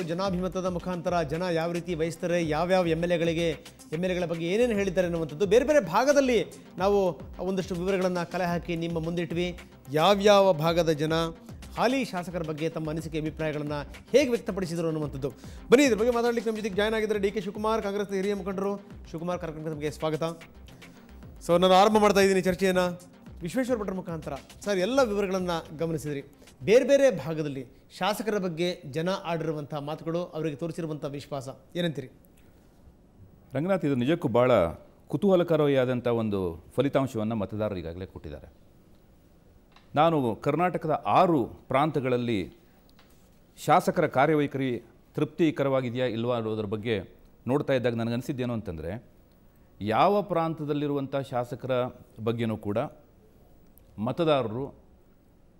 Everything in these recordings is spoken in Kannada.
ಜನಾಭಿಮತದ ಮುಖಾಂತರ ಜನ ಯಾವ ರೀತಿ ವಹಿಸ್ತಾರೆ, ಯಾವ್ಯಾವ ಎಮ್ ಎಲ್ ಎಗಳ ಬಗ್ಗೆ ಏನೇನು ಹೇಳಿದ್ದಾರೆ ಅನ್ನುವಂಥದ್ದು ಬೇರೆ ಬೇರೆ ಭಾಗದಲ್ಲಿ ನಾವು ಒಂದಷ್ಟು ವಿವರಗಳನ್ನು ಕಲೆ ಹಾಕಿ ನಿಮ್ಮ ಮುಂದಿಟ್ವಿ. ಯಾವ್ಯಾವ ಭಾಗದ ಜನ ಹಾಲಿ ಶಾಸಕರ ಬಗ್ಗೆ ತಮ್ಮ ಅನಿಸಿಕೆ ಅಭಿಪ್ರಾಯಗಳನ್ನು ಹೇಗೆ ವ್ಯಕ್ತಪಡಿಸಿದರು ಅನ್ನುವಂಥದ್ದು. ಬನ್ನಿ ಇದ್ರ ಬಗ್ಗೆ ಮಾತಾಡಲಿಕ್ಕೆ ನಮ್ಮ ಜೊತೆಗೆ ಜಾಯ್ನ್ ಆಗಿದ್ದಾರೆ ಡಿ ಕೆ ಶಿವಕುಮಾರ್, ಕಾಂಗ್ರೆಸ್ನ ಹಿರಿಯ ಮುಖಂಡರು. ಶಿವಕುಮಾರ್, ಕಾರ್ಯಕ್ರಮಕ್ಕೆ ನಮಗೆ ಸ್ವಾಗತ. ಸೊ ನಾನು ಆರಂಭ ಮಾಡ್ತಾ ಇದ್ದೀನಿ ಚರ್ಚೆಯನ್ನು ವಿಶ್ವೇಶ್ವರ ಭಟ್ರ ಮುಖಾಂತರ. ಸರ್, ಎಲ್ಲ ವಿವರಗಳನ್ನು ಗಮನಿಸಿದ್ರಿ. ಬೇರೆ ಬೇರೆ ಭಾಗದಲ್ಲಿ ಶಾಸಕರ ಬಗ್ಗೆ ಜನ ಆಡಿರುವಂಥ ಮಾತುಗಳು, ಅವರಿಗೆ ತೋರಿಸಿರುವಂಥ ವಿಶ್ವಾಸ ಏನಂತೀರಿ? ರಂಗನಾಥ್, ಇದು ನಿಜಕ್ಕೂ ಭಾಳ ಕುತೂಹಲಕಾರಿಯಾದಂಥ ಒಂದು ಫಲಿತಾಂಶವನ್ನು ಮತದಾರರು ಈಗಾಗಲೇ ಕೊಟ್ಟಿದ್ದಾರೆ. ನಾನು ಕರ್ನಾಟಕದ 6 ಪ್ರಾಂತಗಳಲ್ಲಿ ಶಾಸಕರ ಕಾರ್ಯವೈಖರಿ ತೃಪ್ತಿಕರವಾಗಿದೆಯಾ ಇಲ್ವಾ ಅನ್ನೋದ್ರ ಬಗ್ಗೆ ನೋಡ್ತಾ ಇದ್ದಾಗ ನನಗನ್ಸಿದ್ದೇನು ಅಂತಂದರೆ, ಯಾವ ಪ್ರಾಂತದಲ್ಲಿರುವಂಥ ಶಾಸಕರ ಬಗ್ಗೆಯೂ ಕೂಡ ಮತದಾರರು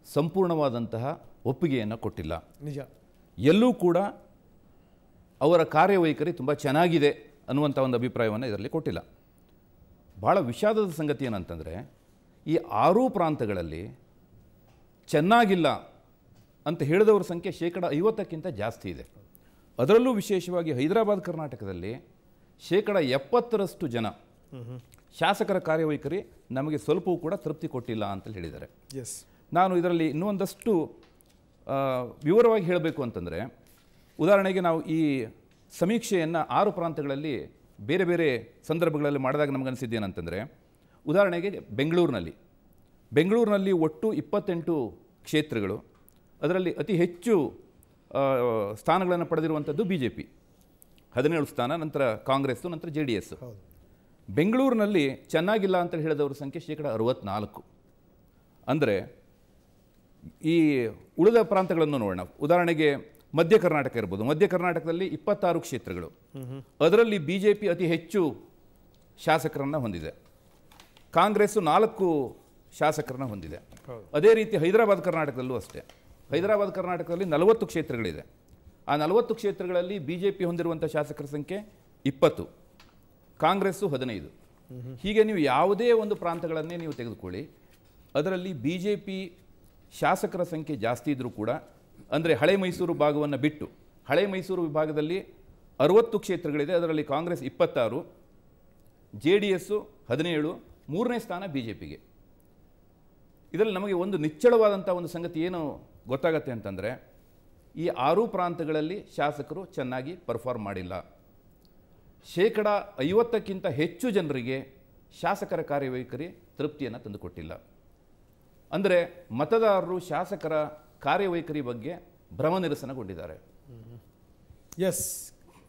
ಸಂಪೂರ್ಣವಾದಂತಹ ಒಪ್ಪಿಗೆಯನ್ನು ಕೊಟ್ಟಿಲ್ಲ. ನಿಜ. ಎಲ್ಲೂ ಕೂಡ ಅವರ ಕಾರ್ಯವೈಖರಿ ತುಂಬ ಚೆನ್ನಾಗಿದೆ ಅನ್ನುವಂಥ ಒಂದು ಅಭಿಪ್ರಾಯವನ್ನು ಇದರಲ್ಲಿ ಕೊಟ್ಟಿಲ್ಲ. ಭಾಳ ವಿಷಾದದ ಸಂಗತಿ ಏನಂತಂದರೆ, ಈ 6 ಪ್ರಾಂತಗಳಲ್ಲಿ ಚೆನ್ನಾಗಿಲ್ಲ ಅಂತ ಹೇಳಿದವ್ರ ಸಂಖ್ಯೆ 50%ಕ್ಕಿಂತ ಜಾಸ್ತಿ ಇದೆ. ಅದರಲ್ಲೂ ವಿಶೇಷವಾಗಿ ಹೈದರಾಬಾದ್ ಕರ್ನಾಟಕದಲ್ಲಿ 70% ಜನ ಶಾಸಕರ ಕಾರ್ಯವೈಖರಿ ನಮಗೆ ಸ್ವಲ್ಪವೂ ಕೂಡ ತೃಪ್ತಿ ಕೊಟ್ಟಿಲ್ಲ ಅಂತ ಹೇಳಿದ್ದಾರೆ. ನಾನು ಇದರಲ್ಲಿ ಇನ್ನೂ ಒಂದಷ್ಟು ವಿವರವಾಗಿ ಹೇಳಬೇಕು ಅಂತಂದರೆ, ಉದಾಹರಣೆಗೆ ನಾವು ಈ ಸಮೀಕ್ಷೆಯನ್ನು 6 ಪ್ರಾಂತಗಳಲ್ಲಿ ಬೇರೆ ಬೇರೆ ಸಂದರ್ಭಗಳಲ್ಲಿ ಮಾಡಿದಾಗ ನಮಗನ್ಸಿದ್ದೇನಂತಂದರೆ, ಉದಾಹರಣೆಗೆ ಬೆಂಗಳೂರಿನಲ್ಲಿ ಒಟ್ಟು 28 ಕ್ಷೇತ್ರಗಳು, ಅದರಲ್ಲಿ ಅತಿ ಹೆಚ್ಚು ಸ್ಥಾನಗಳನ್ನು ಪಡೆದಿರುವಂಥದ್ದು BJP 17 ಸ್ಥಾನ, ನಂತರ ಕಾಂಗ್ರೆಸ್ಸು, ನಂತರ JDS. ಬೆಂಗಳೂರಿನಲ್ಲಿ ಚೆನ್ನಾಗಿಲ್ಲ ಅಂತ ಹೇಳಿದವ್ರ ಸಂಖ್ಯೆ 64%. ಅಂದರೆ ಈ ಉಳಿದ ಪ್ರಾಂತಗಳನ್ನು ನೋಡೋಣ. ಉದಾಹರಣೆಗೆ ಮಧ್ಯ ಕರ್ನಾಟಕ ಇರ್ಬೋದು. ಮಧ್ಯ ಕರ್ನಾಟಕದಲ್ಲಿ 26 ಕ್ಷೇತ್ರಗಳು, ಅದರಲ್ಲಿ BJP ಅತಿ ಹೆಚ್ಚು ಶಾಸಕರನ್ನು ಹೊಂದಿದೆ, ಕಾಂಗ್ರೆಸ್ಸು 4 ಶಾಸಕರನ್ನು ಹೊಂದಿದೆ. ಅದೇ ರೀತಿ ಹೈದರಾಬಾದ್ ಕರ್ನಾಟಕದಲ್ಲೂ ಅಷ್ಟೇ. ಹೈದರಾಬಾದ್ ಕರ್ನಾಟಕದಲ್ಲಿ 40 ಕ್ಷೇತ್ರಗಳಿದೆ. ಆ 40 ಕ್ಷೇತ್ರಗಳಲ್ಲಿ BJP ಹೊಂದಿರುವಂಥ ಶಾಸಕರ ಸಂಖ್ಯೆ 20, ಕಾಂಗ್ರೆಸ್ಸು 15. ಹೀಗೆ ನೀವು ಯಾವುದೇ ಒಂದು ಪ್ರಾಂತಗಳನ್ನೇ ನೀವು ತೆಗೆದುಕೊಳ್ಳಿ, ಅದರಲ್ಲಿ BJP ಶಾಸಕರ ಸಂಖ್ಯೆ ಜಾಸ್ತಿ ಇದ್ದರೂ ಕೂಡ, ಅಂದರೆ ಹಳೆ ಮೈಸೂರು ಭಾಗವನ್ನು ಬಿಟ್ಟು, ಹಳೆ ಮೈಸೂರು ವಿಭಾಗದಲ್ಲಿ 60 ಕ್ಷೇತ್ರಗಳಿದೆ, ಅದರಲ್ಲಿ ಕಾಂಗ್ರೆಸ್ 26, JDS 17, 3ನೇ ಸ್ಥಾನ BJPಗೆ. ಇದರಲ್ಲಿ ನಮಗೆ ಒಂದು ನಿಚ್ಚಳವಾದಂಥ ಒಂದು ಸಂಗತಿ ಏನು ಗೊತ್ತಾಗತ್ತೆ ಅಂತಂದರೆ, ಈ 6 ಪ್ರಾಂತಗಳಲ್ಲಿ ಶಾಸಕರು ಚೆನ್ನಾಗಿ ಪರ್ಫಾರ್ಮ್ ಮಾಡಿಲ್ಲ. 50%ಕ್ಕಿಂತ ಹೆಚ್ಚು ಜನರಿಗೆ ಶಾಸಕರ ಕಾರ್ಯವೈಖರಿ ತೃಪ್ತಿಯನ್ನು ತಂದುಕೊಟ್ಟಿಲ್ಲ. ಅಂದರೆ ಮತದಾರರು ಶಾಸಕರ ಕಾರ್ಯವೈಖರಿ ಬಗ್ಗೆ ಭ್ರಮ ನಿರಸನಗೊಂಡಿದ್ದಾರೆ. ಎಸ್,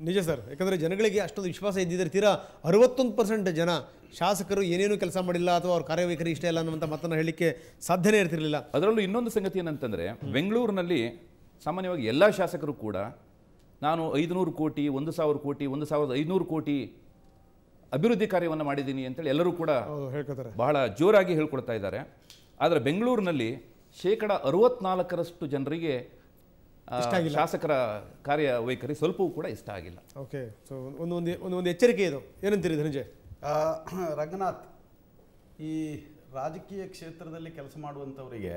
ನಿಜ ಸರ್. ಯಾಕಂದರೆ ಜನಗಳಿಗೆ ಅಷ್ಟೊಂದು ವಿಶ್ವಾಸ ಇದ್ದಿದ್ದರೆ ತೀರಾ 61% ಜನ ಶಾಸಕರು ಏನೇನು ಕೆಲಸ ಮಾಡಿಲ್ಲ ಅಥವಾ ಅವ್ರ ಕಾರ್ಯವೈಖರಿ ಇಷ್ಟ ಇಲ್ಲ ಅನ್ನುವಂಥ ಮಾತನ್ನು ಹೇಳಲಿಕ್ಕೆ ಸಾಧ್ಯನೇ ಇರ್ತಿರಲಿಲ್ಲ. ಅದರಲ್ಲೂ ಇನ್ನೊಂದು ಸಂಗತಿ ಏನಂತಂದರೆ, ಬೆಂಗಳೂರಿನಲ್ಲಿ ಸಾಮಾನ್ಯವಾಗಿ ಎಲ್ಲ ಶಾಸಕರು ಕೂಡ ನಾನು 500 ಕೋಟಿ, 1000 ಕೋಟಿ, 1500 ಕೋಟಿ ಅಭಿವೃದ್ಧಿ ಕಾರ್ಯವನ್ನು ಮಾಡಿದ್ದೀನಿ ಅಂತೇಳಿ ಎಲ್ಲರೂ ಕೂಡ ಹೇಳ್ಕೊತಾರೆ, ಬಹಳ ಜೋರಾಗಿ ಹೇಳ್ಕೊಳ್ತಾ ಇದ್ದಾರೆ. ಆದರೆ ಬೆಂಗಳೂರಿನಲ್ಲಿ 64% ಜನರಿಗೆ ಶಾಸಕರ ಕಾರ್ಯವೈಖರಿ ಸ್ವಲ್ಪವೂ ಕೂಡ ಇಷ್ಟ ಆಗಿಲ್ಲ. ಓಕೆ, ಸೊ ಒಂದು ಎಚ್ಚರಿಕೆ ಇದು. ಏನಂತೀರಿ ಧನಂಜಯ್? ರಂಗನಾಥ್, ಈ ರಾಜಕೀಯ ಕ್ಷೇತ್ರದಲ್ಲಿ ಕೆಲಸ ಮಾಡುವಂಥವರಿಗೆ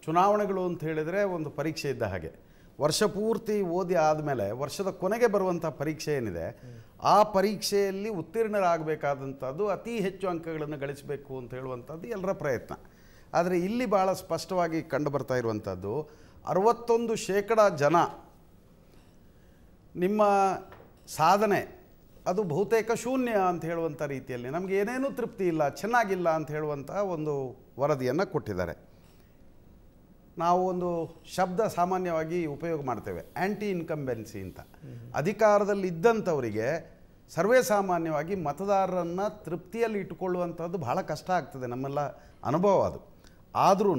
ಚುನಾವಣೆಗಳು ಅಂತ ಹೇಳಿದರೆ ಒಂದು ಪರೀಕ್ಷೆ ಇದ್ದ ಹಾಗೆ. ವರ್ಷ ಪೂರ್ತಿ ಓದಿ ಆದಮೇಲೆ ವರ್ಷದ ಕೊನೆಗೆ ಬರುವಂಥ ಪರೀಕ್ಷೆ ಏನಿದೆ, ಆ ಪರೀಕ್ಷೆಯಲ್ಲಿ ಉತ್ತೀರ್ಣರಾಗಬೇಕಾದಂಥದ್ದು ಅತಿ ಹೆಚ್ಚು ಅಂಕಗಳನ್ನು ಗಳಿಸಬೇಕು ಅಂತ ಹೇಳುವಂಥದ್ದು ಎಲ್ಲರ ಪ್ರಯತ್ನ. ಆದರೆ ಇಲ್ಲಿ ಭಾಳ ಸ್ಪಷ್ಟವಾಗಿ ಕಂಡು ಬರ್ತಾ ಇರುವಂಥದ್ದು, 61% ಜನ ನಿಮ್ಮ ಸಾಧನೆ ಅದು ಬಹುತೇಕ ಶೂನ್ಯ ಅಂತ ಹೇಳುವಂಥ ರೀತಿಯಲ್ಲಿ ನಮಗೆ ಏನೇನೂ ತೃಪ್ತಿ ಇಲ್ಲ, ಚೆನ್ನಾಗಿಲ್ಲ ಅಂತ ಹೇಳುವಂಥ ಒಂದು ವರದಿಯನ್ನು ಕೊಟ್ಟಿದ್ದಾರೆ. ನಾವು ಒಂದು ಶಬ್ದ ಸಾಮಾನ್ಯವಾಗಿ ಉಪಯೋಗ ಮಾಡ್ತೇವೆ, ಆ್ಯಂಟಿ ಇನ್ಕಂಬೆನ್ಸಿ ಅಂತ. ಅಧಿಕಾರದಲ್ಲಿ ಇದ್ದಂಥವರಿಗೆ ಸರ್ವೇ ಸಾಮಾನ್ಯವಾಗಿ ಮತದಾರರನ್ನು ತೃಪ್ತಿಯಲ್ಲಿ ಇಟ್ಟುಕೊಳ್ಳುವಂಥದ್ದು ಬಹಳ ಕಷ್ಟ ಆಗ್ತದೆ, ನಮ್ಮೆಲ್ಲ ಅನುಭವ ಅದು. ಆದ್ರೂ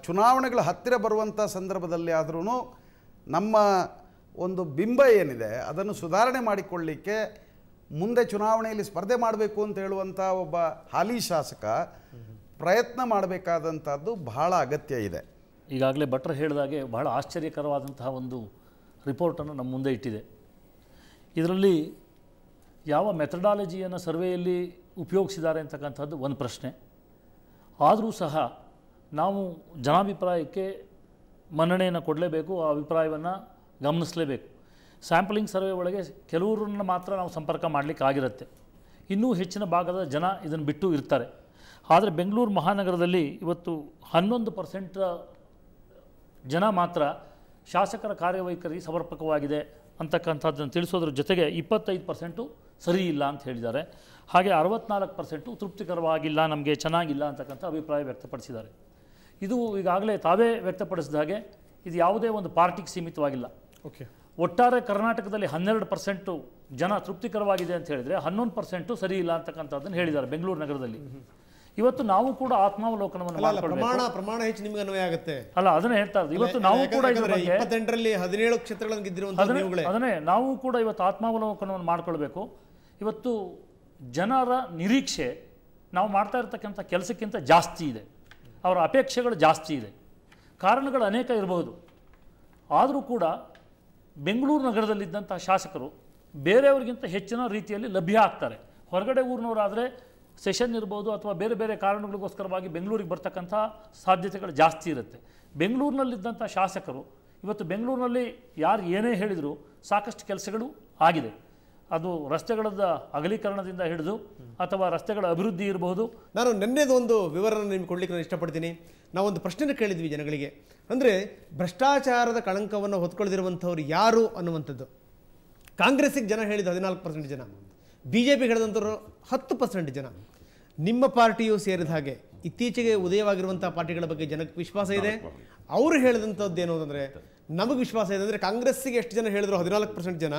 ಚುನಾವಣೆಗಳ ಹತ್ತಿರ ಬರುವಂಥ ಸಂದರ್ಭದಲ್ಲಿ ಆದ್ರೂ ನಮ್ಮ ಒಂದು ಬಿಂಬ ಏನಿದೆ ಅದನ್ನು ಸುಧಾರಣೆ ಮಾಡಿಕೊಳ್ಳಲಿಕ್ಕೆ ಮುಂದೆ ಚುನಾವಣೆಯಲ್ಲಿ ಸ್ಪರ್ಧೆ ಮಾಡಬೇಕು ಅಂತ ಹೇಳುವಂಥ ಒಬ್ಬ ಹಾಲಿ ಶಾಸಕ ಪ್ರಯತ್ನ ಮಾಡಬೇಕಾದಂಥದ್ದು ಬಹಳ ಅಗತ್ಯ ಇದೆ. ಈಗಾಗಲೇ ಭಟ್ರು ಹೇಳಿದಾಗೆ ಬಹಳ ಆಶ್ಚರ್ಯಕರವಾದಂತಹ ಒಂದು ರಿಪೋರ್ಟನ್ನು ನಮ್ಮ ಮುಂದೆ ಇಟ್ಟಿದೆ. ಇದರಲ್ಲಿ ಯಾವ ಮೆಥಡಾಲಜಿಯನ್ನು ಸರ್ವೆಯಲ್ಲಿ ಉಪಯೋಗಿಸಿದ್ದಾರೆ ಅಂತಕ್ಕಂಥದ್ದು ಒಂದು ಪ್ರಶ್ನೆ. ಆದರೂ ಸಹ ನಾವು ಜನಾಭಿಪ್ರಾಯಕ್ಕೆ ಮನ್ನಣೆಯನ್ನು ಕೊಡಲೇಬೇಕು, ಆ ಅಭಿಪ್ರಾಯವನ್ನು ಗಮನಿಸಲೇಬೇಕು. ಸ್ಯಾಂಪಲಿಂಗ್ ಸರ್ವೆ ಒಳಗೆ ಕೆಲವರನ್ನು ಮಾತ್ರ ನಾವು ಸಂಪರ್ಕ ಮಾಡಲಿಕ್ಕಾಗಿರುತ್ತೆ, ಇನ್ನೂ ಹೆಚ್ಚಿನ ಭಾಗದ ಜನ ಇದನ್ನು ಬಿಟ್ಟು ಇರ್ತಾರೆ. ಆದರೆ ಬೆಂಗಳೂರು ಮಹಾನಗರದಲ್ಲಿ ಇವತ್ತು 11% ಜನ ಮಾತ್ರ ಶಾಸಕರ ಕಾರ್ಯವೈಖರಿ ಸಮರ್ಪಕವಾಗಿದೆ ಅಂತಕ್ಕಂಥದ್ದನ್ನು ತಿಳಿಸೋದ್ರ ಜೊತೆಗೆ 25% ಸರಿ ಇಲ್ಲ ಅಂತ ಹೇಳಿದ್ದಾರೆ. ಹಾಗೆ 64% ತೃಪ್ತಿಕರವಾಗಿಲ್ಲ, ನಮಗೆ ಚೆನ್ನಾಗಿಲ್ಲ ಅಂತಕ್ಕಂಥ ಅಭಿಪ್ರಾಯ ವ್ಯಕ್ತಪಡಿಸಿದ್ದಾರೆ. ಇದು ಈಗಾಗಲೇ ತಾವೇ ವ್ಯಕ್ತಪಡಿಸಿದ ಹಾಗೆ ಇದು ಯಾವುದೇ ಒಂದು ಪಾರ್ಟಿಗೆ ಸೀಮಿತವಾಗಿಲ್ಲ. ಓಕೆ, ಒಟ್ಟಾರೆ ಕರ್ನಾಟಕದಲ್ಲಿ 12% ಜನ ತೃಪ್ತಿಕರವಾಗಿದೆ ಅಂತ ಹೇಳಿದರೆ 11% ಸರಿ ಇಲ್ಲ ಅಂತಕ್ಕಂಥದ್ದನ್ನು ಹೇಳಿದ್ದಾರೆ ಬೆಂಗಳೂರು ನಗರದಲ್ಲಿ. ಇವತ್ತು ನಾವು ಕೂಡ ಆತ್ಮಾವಲೋಕನವನ್ನು ಮಾಡ್ಕೊಳ್ಬೇಕು. ಪ್ರಮಾಣ ಹೆಚ್ಚು ನಿಮಗೆ ಅನ್ವಯ ಆಗುತ್ತೆ ಅಲ್ಲ, ಅದನ್ನೇ ಹೇಳ್ತಾ ಇರೋದು. ಇವತ್ತು ನಾವು ಕೂಡ ಇದರ ಬಗ್ಗೆ 28ರಲ್ಲಿ 17 ಕ್ಷೇತ್ರಗಳನ್ನು ಗೆದ್ದಿರುವಂತಹ ಅದನ್ನೇ ನಾವು ಕೂಡ ಇವತ್ತು ಆತ್ಮಾವಲೋಕನವನ್ನು ಮಾಡ್ಕೊಳ್ಬೇಕು. ಇವತ್ತು ಜನರ ನಿರೀಕ್ಷೆ ನಾವು ಮಾಡ್ತಾ ಇರ್ತಕ್ಕಂಥ ಕೆಲಸಕ್ಕಿಂತ ಜಾಸ್ತಿ ಇದೆ, ಅವರ ಅಪೇಕ್ಷೆಗಳು ಜಾಸ್ತಿ ಇದೆ. ಕಾರಣಗಳು ಅನೇಕ ಇರಬಹುದು. ಆದರೂ ಕೂಡ ಬೆಂಗಳೂರು ನಗರದಲ್ಲಿದ್ದಂಥ ಶಾಸಕರು ಬೇರೆಯವರಿಗಿಂತ ಹೆಚ್ಚಿನ ರೀತಿಯಲ್ಲಿ ಲಭ್ಯ ಆಗ್ತಾರೆ. ಹೊರಗಡೆ ಊರಿನವರಾದರೆ ಸೆಷನ್ ಇರ್ಬೋದು ಅಥವಾ ಬೇರೆ ಬೇರೆ ಕಾರಣಗಳಿಗೋಸ್ಕರವಾಗಿ ಬೆಂಗಳೂರಿಗೆ ಬರ್ತಕ್ಕಂಥ ಸಾಧ್ಯತೆಗಳು ಜಾಸ್ತಿ ಇರುತ್ತೆ. ಬೆಂಗಳೂರಿನಲ್ಲಿದ್ದಂಥ ಶಾಸಕರು ಇವತ್ತು ಬೆಂಗಳೂರಿನಲ್ಲಿ ಯಾರು ಏನೇ ಹೇಳಿದರೂ ಸಾಕಷ್ಟು ಕೆಲಸಗಳು ಆಗಿದೆ. ಅದು ರಸ್ತೆಗಳ ಅಗಲೀಕರಣದಿಂದ ಹಿಡಿದು ಅಥವಾ ರಸ್ತೆಗಳ ಅಭಿವೃದ್ಧಿ ಇರಬಹುದು. ನಾನು ನೆನ್ನೆದೊಂದು ವಿವರನ ನಿಮ್ಗೆ ಕೊಡ್ಲಿಕ್ಕೆ ನಾನು ಇಷ್ಟಪಡ್ತೀನಿ. ನಾವೊಂದು ಪ್ರಶ್ನೆನ ಕೇಳಿದ್ವಿ ಜನಗಳಿಗೆ, ಅಂದರೆ ಭ್ರಷ್ಟಾಚಾರದ ಕಳಂಕವನ್ನು ಹೊತ್ಕೊಳ್ದಿರುವಂಥವ್ರು ಯಾರು ಅನ್ನುವಂಥದ್ದು. ಕಾಂಗ್ರೆಸ್ಸಿಗೆ ಜನ ಹೇಳಿದ 14% ಜನ, BJP ಹೇಳಿದಂಥವ್ರು 10% ಜನ. ನಿಮ್ಮ ಪಾರ್ಟಿಯು ಸೇರಿದ ಹಾಗೆ ಇತ್ತೀಚೆಗೆ ಉದಯವಾಗಿರುವಂಥ ಪಾರ್ಟಿಗಳ ಬಗ್ಗೆ ಜನಕ್ಕೆ ವಿಶ್ವಾಸ ಇದೆ. ಅವರು ಹೇಳಿದಂಥದ್ದು ಏನು ಅಂತಂದರೆ, ನಮಗೆ ವಿಶ್ವಾಸ ಇದೆ ಅಂದರೆ ಕಾಂಗ್ರೆಸ್ಸಿಗೆ ಎಷ್ಟು ಜನ ಹೇಳಿದ್ರು 14% ಜನ,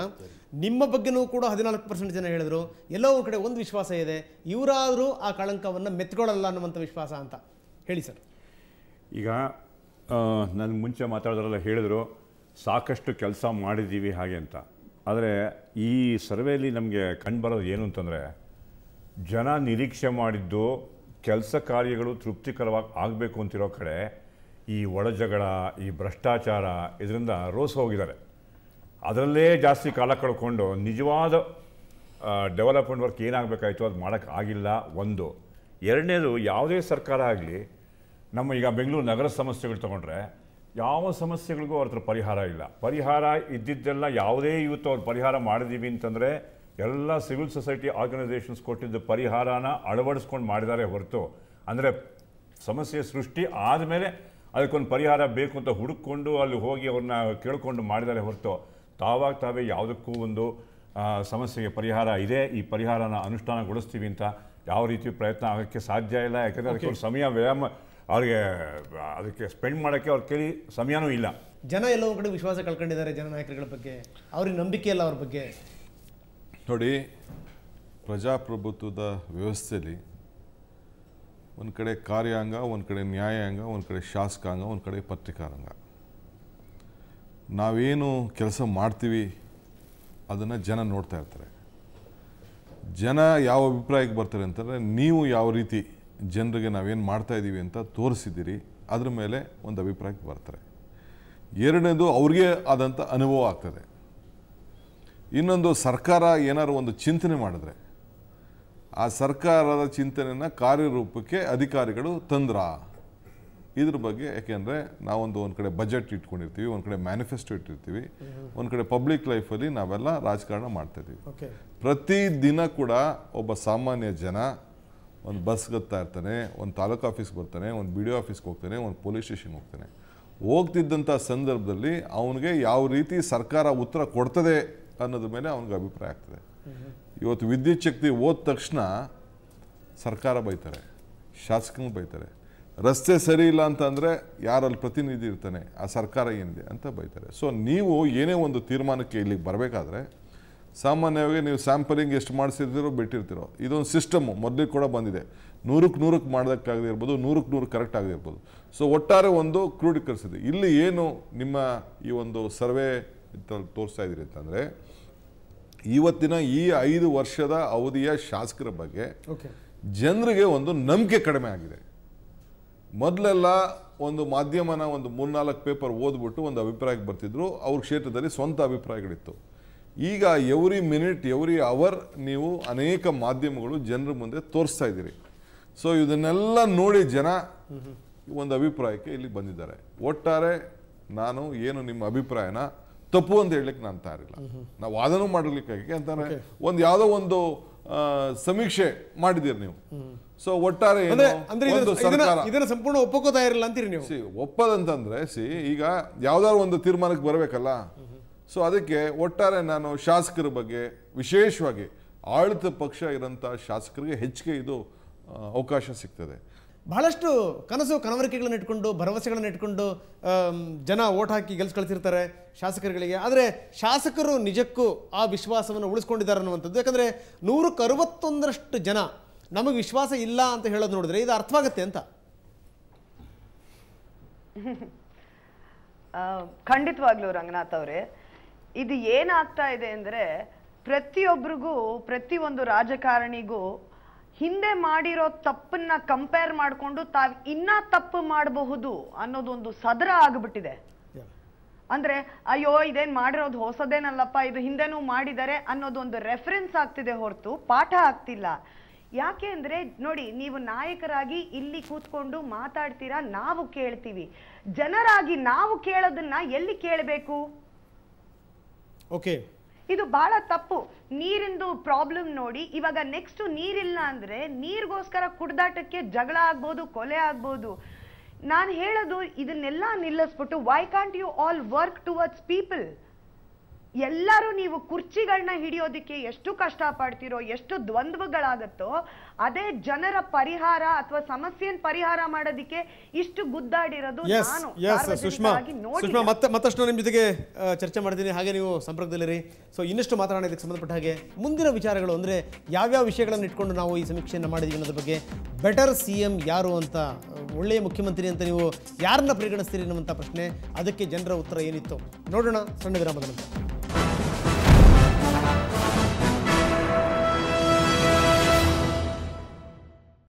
ನಿಮ್ಮ ಬಗ್ಗೆನೂ ಕೂಡ 14% ಜನ ಹೇಳಿದ್ರು. ಎಲ್ಲೋ ಒಂದು ಕಡೆ ಒಂದು ವಿಶ್ವಾಸ ಇದೆ, ಇವರಾದರೂ ಆ ಕಳಂಕವನ್ನು ಮೆತ್ಕೊಳ್ಳಲ್ಲ ಅನ್ನುವಂಥ ವಿಶ್ವಾಸ ಅಂತ ಹೇಳಿ ಸರ್. ಈಗ ನನಗೆ ಮುಂಚೆ ಮಾತಾಡೋದ್ರೆಲ್ಲ ಹೇಳಿದ್ರು ಸಾಕಷ್ಟು ಕೆಲಸ ಮಾಡಿದ್ದೀವಿ ಹಾಗೆ ಅಂತ. ಆದರೆ ಈ ಸರ್ವೆಯಲ್ಲಿ ನಮಗೆ ಕಂಡುಬರೋದು ಏನು ಅಂತಂದರೆ, ಜನ ನಿರೀಕ್ಷೆ ಮಾಡಿದ್ದು ಕೆಲಸ ಕಾರ್ಯಗಳು ತೃಪ್ತಿಕರವಾಗಿ ಆಗಬೇಕು ಅಂತಿರೋ ಕಡೆ ಈ ಒಳಜಗಳ, ಈ ಭ್ರಷ್ಟಾಚಾರ ಇದರಿಂದ ರೋಸ್ ಹೋಗಿದ್ದಾರೆ. ಅದರಲ್ಲೇ ಜಾಸ್ತಿ ಕಾಲ ಕಳ್ಕೊಂಡು ನಿಜವಾದ ಡೆವಲಪ್ಮೆಂಟ್ ವರ್ಕ್ ಏನಾಗಬೇಕಾಯಿತು ಅದು ಮಾಡೋಕ್ಕೆ ಆಗಿಲ್ಲ. ಒಂದು. ಎರಡನೇದು, ಯಾವುದೇ ಸರ್ಕಾರ ಆಗಲಿ, ನಮ್ಮ ಈಗ ಬೆಂಗಳೂರು ನಗರ ಸಮಸ್ಯೆಗಳು ತೊಗೊಂಡ್ರೆ ಯಾವ ಸಮಸ್ಯೆಗಳಿಗೂ ಅವ್ರ ಹತ್ರ ಪರಿಹಾರ ಇಲ್ಲ. ಪರಿಹಾರ ಇದ್ದಿದ್ದೆಲ್ಲ ಯಾವುದೇ ಇವತ್ತು ಅವ್ರು ಪರಿಹಾರ ಮಾಡಿದ್ದೀವಿ ಅಂತಂದರೆ ಎಲ್ಲ ಸಿವಿಲ್ ಸೊಸೈಟಿ ಆರ್ಗನೈಸೇಷನ್ಸ್ ಕೊಟ್ಟಿದ್ದ ಪರಿಹಾರನ ಅಳವಡಿಸ್ಕೊಂಡು ಮಾಡಿದ್ದಾರೆ ಹೊರತು, ಅಂದರೆ ಸಮಸ್ಯೆ ಸೃಷ್ಟಿ ಆದಮೇಲೆ ಅದಕ್ಕೊಂದು ಪರಿಹಾರ ಬೇಕು ಅಂತ ಹುಡುಕೊಂಡು ಅಲ್ಲಿ ಹೋಗಿ ಅವ್ರನ್ನ ಕೇಳಿಕೊಂಡು ಮಾಡಿದ್ದಾರೆ ಹೊರತು, ತಾವೇ ಯಾವುದಕ್ಕೂ ಒಂದು ಸಮಸ್ಯೆಗೆ ಪರಿಹಾರ ಇದೆ, ಈ ಪರಿಹಾರನ ಅನುಷ್ಠಾನಗೊಳಿಸ್ತೀವಿ ಅಂತ ಯಾವ ರೀತಿ ಪ್ರಯತ್ನ ಆಗೋಕ್ಕೆ ಸಾಧ್ಯ ಇಲ್ಲ. ಯಾಕಂದರೆ ಅದಕ್ಕೆ ಸಮಯ ವ್ಯಾಯಾಮ ಅವ್ರಿಗೆ ಅದಕ್ಕೆ ಸ್ಪೆಂಡ್ ಮಾಡೋಕ್ಕೆ ಅವ್ರ ಕೈಲಿ ಸಮಯನೂ ಇಲ್ಲ. ಜನ ಎಲ್ಲೋ ಒಂದು ಕಡೆ ವಿಶ್ವಾಸ ಕಳ್ಕೊಂಡಿದ್ದಾರೆ ಜನನಾಯಕರುಗಳ ಬಗ್ಗೆ, ಅವ್ರಿಗೆ ನಂಬಿಕೆ ಇಲ್ಲ ಅವ್ರ ಬಗ್ಗೆ. ನೋಡಿ, ಪ್ರಜಾಪ್ರಭುತ್ವದ ವ್ಯವಸ್ಥೆಯಲ್ಲಿ ಒಂದು ಕಡೆ ಕಾರ್ಯಾಂಗ, ಒಂದು ಕಡೆ ನ್ಯಾಯಾಂಗ, ಒಂದು ಕಡೆ ಶಾಸಕಾಂಗ, ಒಂದು ಕಡೆ ಪತ್ರಿಕಾರಂಗ. ನಾವೇನು ಕೆಲಸ ಮಾಡ್ತೀವಿ ಅದನ್ನು ಜನ ನೋಡ್ತಾ ಇರ್ತಾರೆ. ಜನ ಯಾವ ಅಭಿಪ್ರಾಯಕ್ಕೆ ಬರ್ತಾರೆ ಅಂತಂದರೆ, ನೀವು ಯಾವ ರೀತಿ ಜನರಿಗೆ ನಾವೇನು ಮಾಡ್ತಾಯಿದ್ದೀವಿ ಅಂತ ತೋರಿಸಿದ್ದೀರಿ, ಅದ್ರ ಮೇಲೆ ಒಂದು ಅಭಿಪ್ರಾಯಕ್ಕೆ ಬರ್ತಾರೆ. ಎರಡನೇದು, ಅವ್ರಿಗೆ ಆದಂಥ ಅನುಭವ ಆಗ್ತದೆ. ಇನ್ನೊಂದು, ಸರ್ಕಾರ ಏನಾದ್ರು ಒಂದು ಚಿಂತನೆ ಮಾಡಿದ್ರೆ ಆ ಸರ್ಕಾರದ ಚಿಂತನೆಯನ್ನು ಕಾರ್ಯರೂಪಕ್ಕೆ ಅಧಿಕಾರಿಗಳು ತಂದ್ರ ಇದ್ರ ಬಗ್ಗೆ. ಯಾಕೆಂದರೆ ನಾವೊಂದು ಕಡೆ ಬಜೆಟ್ ಇಟ್ಕೊಂಡಿರ್ತೀವಿ, ಒಂದು ಕಡೆ ಮ್ಯಾನಿಫೆಸ್ಟೋ ಇಟ್ಟಿರ್ತೀವಿ, ಒಂದು ಕಡೆ ಪಬ್ಲಿಕ್ ಲೈಫಲ್ಲಿ ನಾವೆಲ್ಲ ರಾಜಕಾರಣ ಮಾಡ್ತಾಯಿದ್ದೀವಿ. ಪ್ರತಿದಿನ ಕೂಡ ಒಬ್ಬ ಸಾಮಾನ್ಯ ಜನ ಒಂದು ಬಸ್ಗೆ ಹತ್ತಾ ಇರ್ತಾನೆ, ಒಂದು ತಾಲೂಕು ಆಫೀಸ್ಗೆ ಬರ್ತಾನೆ, ಒಂದು BDO ಆಫೀಸ್ಗೆ ಹೋಗ್ತಾನೆ, ಒಂದು ಪೊಲೀಸ್ ಸ್ಟೇಷನ್ಗೆ ಹೋಗ್ತಾನೆ. ಹೋಗ್ತಿದ್ದಂಥ ಸಂದರ್ಭದಲ್ಲಿ ಅವನಿಗೆ ಯಾವ ರೀತಿ ಸರ್ಕಾರ ಉತ್ತರ ಕೊಡ್ತದೆ ಅನ್ನೋದ್ರ ಮೇಲೆ ಅವನಿಗೆ ಅಭಿಪ್ರಾಯ ಆಗ್ತದೆ. ಇವತ್ತು ವಿದ್ಯುತ್ ಶಕ್ತಿ ಹೋದ ತಕ್ಷಣ ಸರ್ಕಾರ ಬೈತಾರೆ, ಶಾಸಕನ ಬೈತಾರೆ. ರಸ್ತೆ ಸರಿ ಇಲ್ಲ ಅಂತಂದರೆ ಯಾರಲ್ಲಿ ಪ್ರತಿನಿಧಿ ಇರ್ತಾನೆ, ಆ ಸರ್ಕಾರ ಏನಿದೆ ಅಂತ ಬೈತಾರೆ. ಸೊ ನೀವು ಏನೇ ಒಂದು ತೀರ್ಮಾನಕ್ಕೆ ಇಲ್ಲಿಗೆ ಬರಬೇಕಾದ್ರೆ ಸಾಮಾನ್ಯವಾಗಿ ನೀವು ಸ್ಯಾಂಪಲಿಂಗ್ ಎಷ್ಟು ಮಾಡಿಸಿರ್ತೀರೋ ಬಿಟ್ಟಿರ್ತೀರೋ, ಇದೊಂದು ಸಿಸ್ಟಮು ಮೊದಲಿಗೆ ಕೂಡ ಬಂದಿದೆ. 100ಕ್ಕೆ ಮಾಡೋದಕ್ಕಾಗದೇ ಇರ್ಬೋದು, 100ಕ್ಕೆ ಕರೆಕ್ಟ್ ಆಗದೇ ಇರ್ಬೋದು. ಸೊ ಒಟ್ಟಾರೆ ಒಂದು ಕ್ರೋಢೀಕರಿಸಿದೆ. ಇಲ್ಲಿ ಏನು ನಿಮ್ಮ ಈ ಒಂದು ಸರ್ವೆ ತೋರಿಸ್ತಾ ಇದ್ದೀರಿ ಅಂತಂದರೆ, ಇವತ್ತಿನ ಈ 5 ವರ್ಷದ ಅವಧಿಯ ಶಾಸಕರ ಬಗ್ಗೆ ಜನರಿಗೆ ಒಂದು ನಂಬಿಕೆ ಕಡಿಮೆ ಆಗಿದೆ. ಮೊದಲೆಲ್ಲ ಒಂದು ಮಾಧ್ಯಮನ ಒಂದು 3-4 ಪೇಪರ್ ಓದ್ಬಿಟ್ಟು ಒಂದು ಅಭಿಪ್ರಾಯಕ್ಕೆ ಬರ್ತಿದ್ರು, ಅವ್ರ ಕ್ಷೇತ್ರದಲ್ಲಿ ಸ್ವಂತ ಅಭಿಪ್ರಾಯಗಳಿತ್ತು. ಈಗ ಎವ್ರಿ ಮಿನಿಟ್ ಎವ್ರಿ ಅವರ್ ನೀವು ಅನೇಕ ಮಾಧ್ಯಮಗಳು ಜನರ ಮುಂದೆ ತೋರಿಸ್ತಾ ಇದ್ದೀರಿ. ಸೊ ಇದನ್ನೆಲ್ಲ ನೋಡಿ ಜನ ಒಂದು ಅಭಿಪ್ರಾಯಕ್ಕೆ ಇಲ್ಲಿ ಬಂದಿದ್ದಾರೆ. ಒಟ್ಟಾರೆ ನಾನು ಏನು ನಿಮ್ಮ ಅಭಿಪ್ರಾಯನ ತಪ್ಪು ಅಂತ ಹೇಳಲಿಕ್ಕೆ ನಾನು ತಯಾರಿಲ್ಲ. ನಾವು ವಾದನೂ ಮಾಡಲಿಕ್ಕೆ ಅಂತಂದ್ರೆ ಯಾವುದೋ ಒಂದು ಸಮೀಕ್ಷೆ ಮಾಡಿದ್ದೀರಿ ನೀವು. ಸೊ ಒಟ್ಟಾರೆ ಇದನ್ನ ಸಂಪೂರ್ಣ ಒಪ್ಪಕೋತಾ ಇರಲ್ಲ ಅಂತೀರಿ ನೀವು. ಒಪ್ಪದಂತಂದ್ರೆ ಈಗ ಯಾವ್ದಾದ್ರು ಒಂದು ತೀರ್ಮಾನಕ್ಕೆ ಬರಬೇಕಲ್ಲ. ಸೊ ಅದಕ್ಕೆ ಒಟ್ಟಾರೆ ನಾನು ಶಾಸಕರ ಬಗ್ಗೆ, ವಿಶೇಷವಾಗಿ ಆಡಳಿತ ಪಕ್ಷ ಇರೋಂಥ ಶಾಸಕರಿಗೆ ಹೆಚ್ಚಿಗೆ ಇದು ಅವಕಾಶ ಸಿಗ್ತದೆ. ಬಹಳಷ್ಟು ಕನವರಿಕೆಗಳನ್ನ ಇಟ್ಕೊಂಡು, ಭರವಸೆಗಳನ್ನ ಇಟ್ಕೊಂಡು ಜನ ಓಟ್ ಹಾಕಿ ಕಳಿಸಿರ್ತಾರೆ ಶಾಸಕರುಗಳಿಗೆ. ಆದರೆ ಶಾಸಕರು ನಿಜಕ್ಕೂ ಆ ವಿಶ್ವಾಸವನ್ನು ಉಳಿಸ್ಕೊಂಡಿದ್ದಾರೆ ಅನ್ನುವಂಥದ್ದು. ಯಾಕಂದರೆ 161ರಷ್ಟು ಜನ ನಮಗೆ ವಿಶ್ವಾಸ ಇಲ್ಲ ಅಂತ ಹೇಳೋದು ನೋಡಿದ್ರೆ ಇದು ಅರ್ಥವಾಗುತ್ತೆ ಅಂತ. ಖಂಡಿತವಾಗ್ಲೂ ರಂಗನಾಥ್ ಅವರೇ, ಇದು ಏನಾಗ್ತಾ ಇದೆ ಅಂದರೆ ಪ್ರತಿಯೊಬ್ಬರಿಗೂ, ಪ್ರತಿಯೊಂದು ರಾಜಕಾರಣಿಗೂ ಹಿಂದೆ ಮಾಡಿರೋ ತಪ್ಪನ್ನ ಕಂಪೇರ್ ಮಾಡಿಕೊಂಡು ತಾವು ಇನ್ನ ತಪ್ಪು ಮಾಡಬಹುದು ಅನ್ನೋದೊಂದು ಸದರ ಆಗ್ಬಿಟ್ಟಿದೆ. ಅಂದ್ರೆ ಅಯ್ಯೋ ಇದೇನ್ ಮಾಡಿರೋದು ಹೊಸದೇನಲ್ಲಪ್ಪ, ಇದು ಹಿಂದೆನೂ ಮಾಡಿದ್ದಾರೆ ಅನ್ನೋದೊಂದು ರೆಫರೆನ್ಸ್ ಆಗ್ತಿದೆ ಹೊರತು ಪಾಠ ಆಗ್ತಿಲ್ಲ. ಯಾಕೆ ಅಂದ್ರೆ ನೋಡಿ, ನೀವು ನಾಯಕರಾಗಿ ಇಲ್ಲಿ ಕೂತ್ಕೊಂಡು ಮಾತಾಡ್ತೀರಾ, ನಾವು ಕೇಳ್ತೀವಿ. ಜನರಾಗಿ ನಾವು ಕೇಳೋದನ್ನ ಎಲ್ಲಿ ಕೇಳಬೇಕು? ಓಕೆ, ಇದು ಬಹಳ ತಪ್ಪು. ನೀರಿಂದು ಪ್ರಾಬ್ಲಮ್ ನೋಡಿ, ಇವಾಗ ನೆಕ್ಸ್ಟ್ ನೀರಿಲ್ಲ ಅಂದ್ರೆ ನೀರಿಗೋಸ್ಕರ ಕುಡ್ದಾಟಕ್ಕೆ ಜಗಳ ಆಗ್ಬೋದು, ಕೊಲೆ ಆಗ್ಬೋದು. ನಾನು ಹೇಳೋದು ಇದನ್ನೆಲ್ಲ ನಿಲ್ಲಿಸ್ಬಿಟ್ಟು why can't you all work towards people? ಎಲ್ಲರೂ ನೀವು ಕುರ್ಚಿಗಳನ್ನ ಹಿಡಿಯೋದಿಕ್ಕೆ ಎಷ್ಟು ಕಷ್ಟ ಪಡ್ತಿರೋ, ಎಷ್ಟು ದ್ವಂದ್ವಗಳಾಗತ್ತೋ, ಅದೇ ಜನರ ಪರಿಹಾರ ಅಥವಾ ಸಮಸ್ಯೆಯನ್ನು ಪರಿಹಾರ ಮಾಡೋದಿಕ್ಕೆ ಇಷ್ಟು ಗುದ್ದಾಡಿರೋದು ನಾನು ಸುಷ್ಮಾ ಮತ್ತಷ್ಟು ನಿಮ್ಮ ಜೊತೆಗೆ ಚರ್ಚೆ ಮಾಡ್ತೀನಿ. ಹಾಗೆ ನೀವು ಸಂಪರ್ಕದಲ್ಲಿರಿ. ಸೊ ಇನ್ನಷ್ಟು ಮಾತನಾಡೋದಕ್ಕೆ ಸಂಬಂಧಪಟ್ಟ ಹಾಗೆ ಮುಂದಿನ ವಿಚಾರಗಳು ಅಂದರೆ ಯಾವ್ಯಾವ ವಿಷಯಗಳನ್ನು ಇಟ್ಕೊಂಡು ನಾವು ಈ ಸಮೀಕ್ಷೆಯನ್ನು ಮಾಡಿದ್ದೀವಿ ಅನ್ನೋದ್ರ ಬಗ್ಗೆ, ಬೆಟರ್ CM ಯಾರು ಅಂತ, ಒಳ್ಳೆಯ ಮುಖ್ಯಮಂತ್ರಿ ಅಂತ ನೀವು ಯಾರನ್ನ ಪರಿಗಣಿಸ್ತೀರಿ ಅನ್ನುವಂಥ ಪ್ರಶ್ನೆ, ಅದಕ್ಕೆ ಜನರ ಉತ್ತರ ಏನಿತ್ತು ನೋಡೋಣ ಸಣ್ಣ ವಿರಾಮದ ನಂತರ.